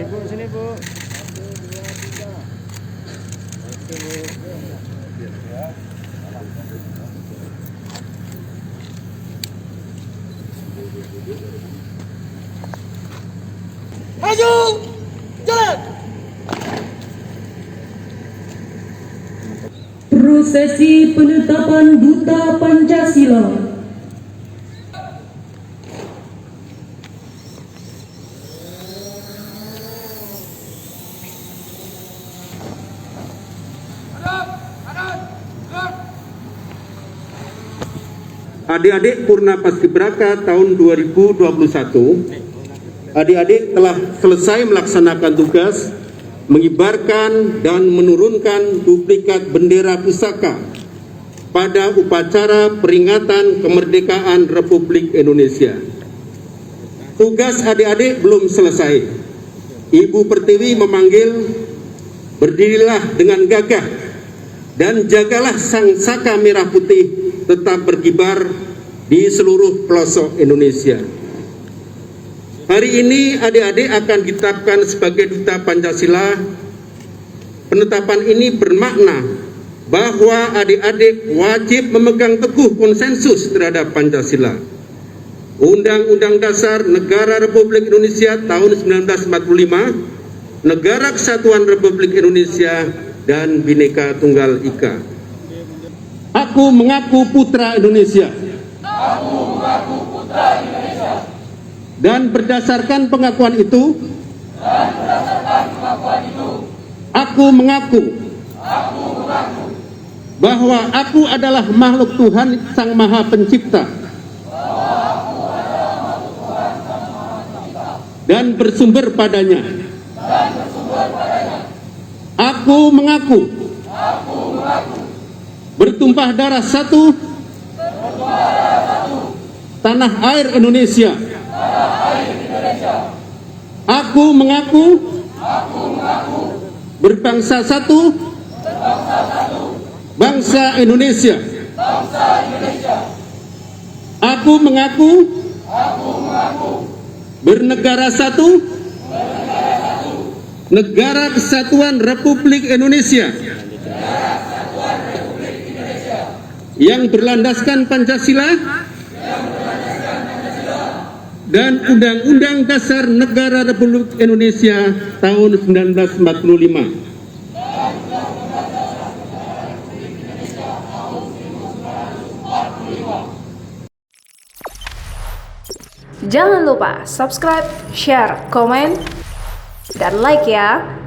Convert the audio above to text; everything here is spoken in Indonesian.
Ibu sini Bu. Maju, jalan. Prosesi penetapan Duta Pancasila. Adik-adik Purna Paskibraka tahun 2021, adik-adik telah selesai melaksanakan tugas mengibarkan dan menurunkan duplikat bendera pusaka pada upacara peringatan kemerdekaan Republik Indonesia. Tugas adik-adik belum selesai. Ibu Pertiwi memanggil, berdirilah dengan gagah dan jagalah sang saka merah putih tetap berkibar di seluruh pelosok Indonesia. Hari ini adik-adik akan ditetapkan sebagai Duta Pancasila. Penetapan ini bermakna bahwa adik-adik wajib memegang teguh konsensus terhadap Pancasila, Undang-Undang Dasar Negara Republik Indonesia tahun 1945, Negara Kesatuan Republik Indonesia, dan Bhinneka Tunggal Ika. Aku mengaku putra Indonesia. Aku mengaku putra Indonesia. Dan berdasarkan pengakuan itu, aku mengaku bahwa aku adalah makhluk Tuhan Sang Maha Pencipta dan bersumber padanya. Aku mengaku bertumpah darah satu tanah air Indonesia. Aku mengaku berbangsa satu bangsa Indonesia. Aku mengaku bernegara satu Negara Kesatuan Republik Indonesia yang berlandaskan Pancasila dan Undang-Undang Dasar Negara Republik Indonesia tahun 1945. Jangan lupa subscribe, share, komen, dan like ya.